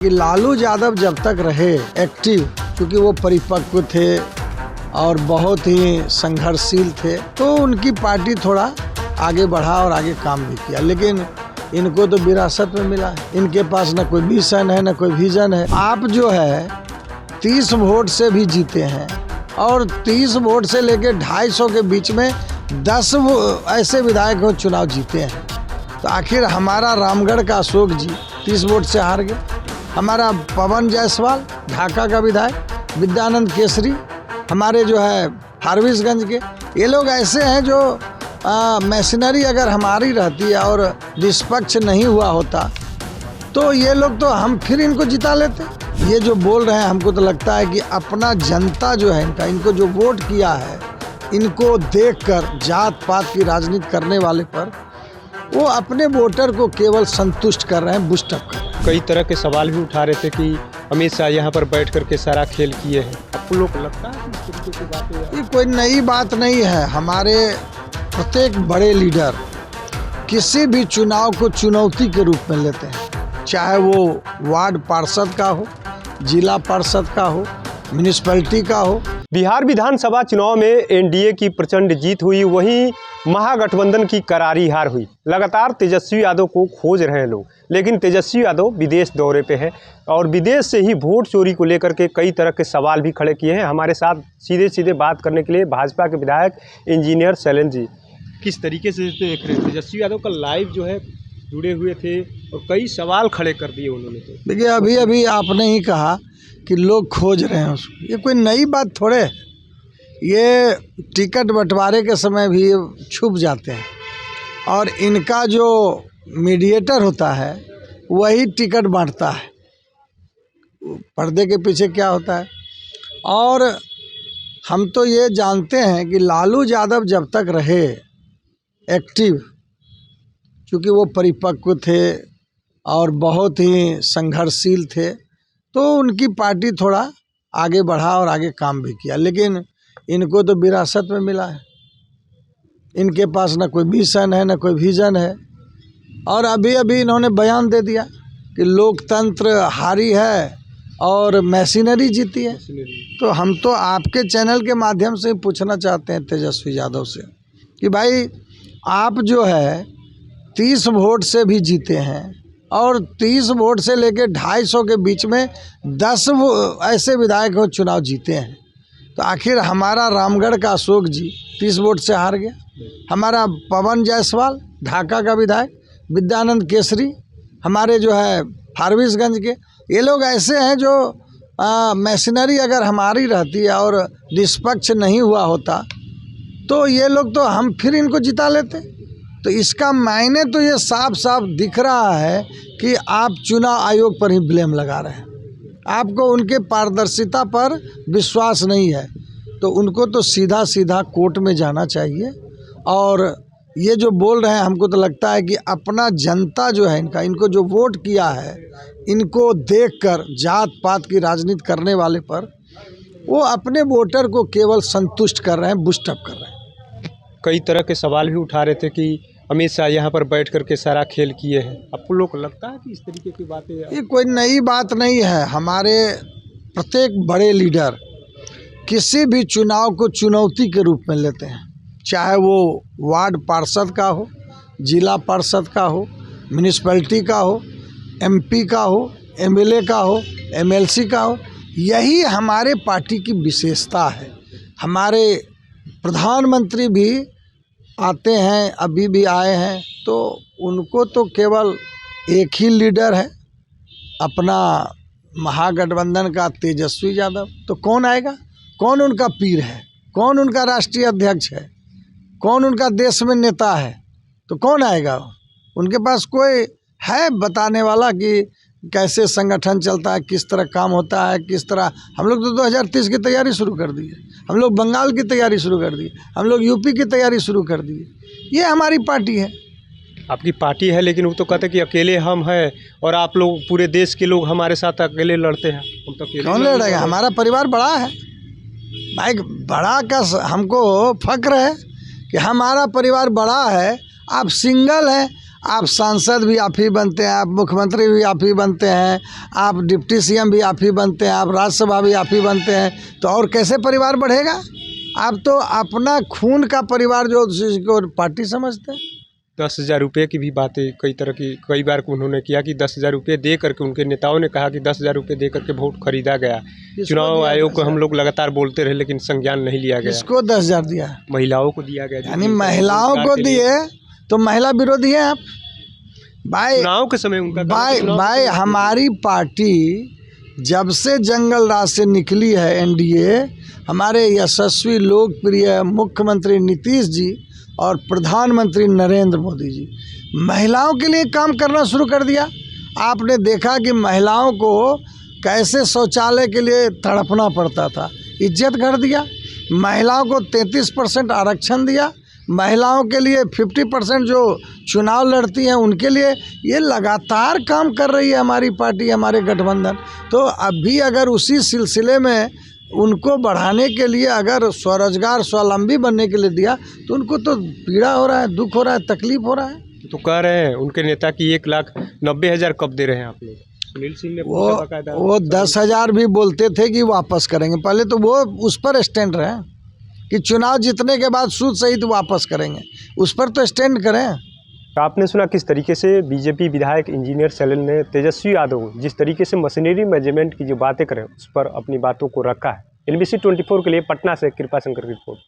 कि लालू यादव जब तक रहे एक्टिव, क्योंकि वो परिपक्व थे और बहुत ही संघर्षशील थे, तो उनकी पार्टी थोड़ा आगे बढ़ा और आगे काम भी किया। लेकिन इनको तो विरासत में मिला है, इनके पास न कोई मिशन है न कोई विजन है। आप जो है 30 वोट से भी जीते हैं और 30 वोट से लेकर 250 के बीच में 10 ऐसे विधायक चुनाव जीते हैं। तो आखिर हमारा रामगढ़ का अशोक जी 30 वोट से हार गए, हमारा पवन जायसवाल ढाका का विधायक, विद्यानंद केसरी हमारे जो है फारबिसगंज के, ये लोग ऐसे हैं जो मशीनरी अगर हमारी रहती है और निष्पक्ष नहीं हुआ होता तो ये लोग तो हम फिर इनको जिता लेते। ये जो बोल रहे हैं, हमको तो लगता है कि अपना जनता जो है इनको जो वोट किया है, इनको देखकर जात पात की राजनीति करने वाले पर वो अपने वोटर को केवल संतुष्ट कर रहे हैं, बूस्टअप कर रहे हैं। कई तरह के सवाल भी उठा रहे थे कि अमित शाह यहाँ पर बैठ करके सारा खेल किए हैं। आपको लोग लगता है कि इस तरीके की बातें ये कोई नई बात नहीं है। हमारे प्रत्येक बड़े लीडर किसी भी चुनाव को चुनौती के रूप में लेते हैं, चाहे वो वार्ड पार्षद का हो, जिला पार्षद का हो, म्यूनिसिपैलिटी का हो। बिहार विधानसभा चुनाव में एनडीए की प्रचंड जीत हुई, वहीं महागठबंधन की करारी हार हुई। लगातार तेजस्वी यादव को खोज रहे हैं लोग, लेकिन तेजस्वी यादव विदेश दौरे पे है और विदेश से ही वोट चोरी को लेकर के कई तरह के सवाल भी खड़े किए हैं। हमारे साथ सीधे सीधे बात करने के लिए भाजपा के विधायक इंजीनियर शैलेंद्र जी, किस तरीके से देख रहे हैं तेजस्वी यादव का लाइव जो है जुड़े हुए थे और कई सवाल खड़े कर दिए उन्होंने। तो देखिए, अभी आपने ही कहा कि लोग खोज रहे हैं उसको, ये कोई नई बात थोड़े। ये टिकट बंटवारे के समय भी छुप जाते हैं और इनका जो मीडिएटर होता है वही टिकट बांटता है। पर्दे के पीछे क्या होता है। और हम तो ये जानते हैं कि लालू यादव जब तक रहे एक्टिव, क्योंकि वो परिपक्व थे और बहुत ही संघर्षशील थे, तो उनकी पार्टी थोड़ा आगे बढ़ा और आगे काम भी किया। लेकिन इनको तो विरासत में मिला है, इनके पास न कोई मिशन है न कोई विजन है। और अभी इन्होंने बयान दे दिया कि लोकतंत्र हारी है और मशीनरी जीती है। तो हम तो आपके चैनल के माध्यम से पूछना चाहते हैं तेजस्वी यादव से कि भाई आप जो है 30 वोट से भी जीते हैं और 30 वोट से लेकर 250 के बीच में 10 ऐसे विधायक चुनाव जीते हैं। तो आखिर हमारा रामगढ़ का अशोक जी 30 वोट से हार गया, हमारा पवन जायसवाल ढाका का विधायक, विद्यानंद केसरी हमारे जो है फारबिसगंज के, ये लोग ऐसे हैं जो मशीनरी अगर हमारी रहती है और निष्पक्ष नहीं हुआ होता तो ये लोग तो हम फिर इनको जिता लेते। तो इसका मायने तो ये साफ साफ दिख रहा है कि आप चुनाव आयोग पर ही ब्लेम लगा रहे हैं, आपको उनके पारदर्शिता पर विश्वास नहीं है। तो उनको तो सीधा सीधा कोर्ट में जाना चाहिए। और ये जो बोल रहे हैं, हमको तो लगता है कि अपना जनता जो है इनको जो वोट किया है, इनको देखकर जात पात की राजनीति करने वाले पर वो अपने वोटर को केवल संतुष्ट कर रहे हैं, बूस्टअप कर रहे हैं। कई तरह के सवाल भी उठा रहे थे कि अमित शाह यहाँ पर बैठ करके सारा खेल किए हैं। आपको लोग लगता है कि इस तरीके की बातें ये कोई नई बात नहीं है। हमारे प्रत्येक बड़े लीडर किसी भी चुनाव को चुनौती के रूप में लेते हैं, चाहे वो वार्ड पार्षद का हो, जिला पार्षद का हो, म्यूनिसिपैलिटी का हो, एमपी का हो, एमएलए का हो, एमएलसी का हो। यही हमारे पार्टी की विशेषता है। हमारे प्रधानमंत्री भी आते हैं, अभी भी आए हैं, तो उनको तो केवल एक ही लीडर है अपना महागठबंधन का, तेजस्वी यादव। तो कौन आएगा? कौन उनका पीर है? कौन उनका राष्ट्रीय अध्यक्ष है? कौन उनका देश में नेता है? तो कौन आएगा? उनके पास कोई है बताने वाला कि कैसे संगठन चलता है, किस तरह काम होता है, किस तरह। हम लोग तो 2030 की तैयारी शुरू कर दी है, हम लोग बंगाल की तैयारी शुरू कर दी, हम लोग यूपी की तैयारी शुरू कर दी। ये हमारी पार्टी है। आपकी पार्टी है, लेकिन वो तो कहते हैं कि अकेले हम हैं और आप लोग पूरे देश के लोग हमारे साथ अकेले लड़ते हैं। हम तो अकेले कौन लड़ेगा? हमारा परिवार बड़ा है भाई, बड़ा का हमको फक्र है कि हमारा परिवार बड़ा है। आप सिंगल हैं, आप सांसद भी आप ही बनते हैं, आप मुख्यमंत्री भी आप ही बनते हैं, आप डिप्टी सीएम भी आप ही बनते हैं, आप राज्यसभा भी आप ही बनते हैं, तो और कैसे परिवार बढ़ेगा? आप तो अपना खून का परिवार जो जिसको पार्टी समझते हैं। 10,000 रुपये की भी बातें कई बार उन्होंने किया कि 10,000 रुपये दे करके, उनके नेताओं ने कहा कि 10,000 रुपये दे करके वोट खरीदा गया। चुनाव आयोग को हम लोग लगातार बोलते रहे लेकिन संज्ञान नहीं लिया गया। किसको 10,000 दिया? महिलाओं को दिया गया। यानी महिलाओं को दिए तो महिला विरोधी हैं आप भाई। चुनाव के समय उनका भाई हमारी पार्टी जब से जंगल राज से निकली है, एनडीए, हमारे यशस्वी लोकप्रिय मुख्यमंत्री नीतीश जी और प्रधानमंत्री नरेंद्र मोदी जी महिलाओं के लिए काम करना शुरू कर दिया। आपने देखा कि महिलाओं को कैसे शौचालय के लिए तड़पना पड़ता था, इज्जत कर दिया। महिलाओं को 33% आरक्षण दिया। महिलाओं के लिए 50% जो चुनाव लड़ती हैं उनके लिए ये लगातार काम कर रही है हमारी पार्टी, हमारे गठबंधन। तो अभी अगर उसी सिलसिले में उनको बढ़ाने के लिए अगर स्वरोजगार स्वावलंबी बनने के लिए दिया तो उनको तो पीड़ा हो रहा है, दुख हो रहा है, तकलीफ हो रहा है। तो कह रहे हैं उनके नेता की 1,90,000 कब दे रहे हैं आप लोग? सुनील सिंह ने वो 10,000 भी बोलते थे कि वापस करेंगे। पहले तो वो उस पर स्टैंड रहे कि चुनाव जीतने के बाद सूद सहित वापस करेंगे, उस पर तो स्टैंड करें। तो आपने सुना किस तरीके से बीजेपी विधायक इंजीनियर सैलन ने तेजस्वी यादव जिस तरीके से मशीनरी मैनेजमेंट की जो बातें करें उस पर अपनी बातों को रखा है। NBC 24 के लिए पटना से कृपा शंकर की रिपोर्ट।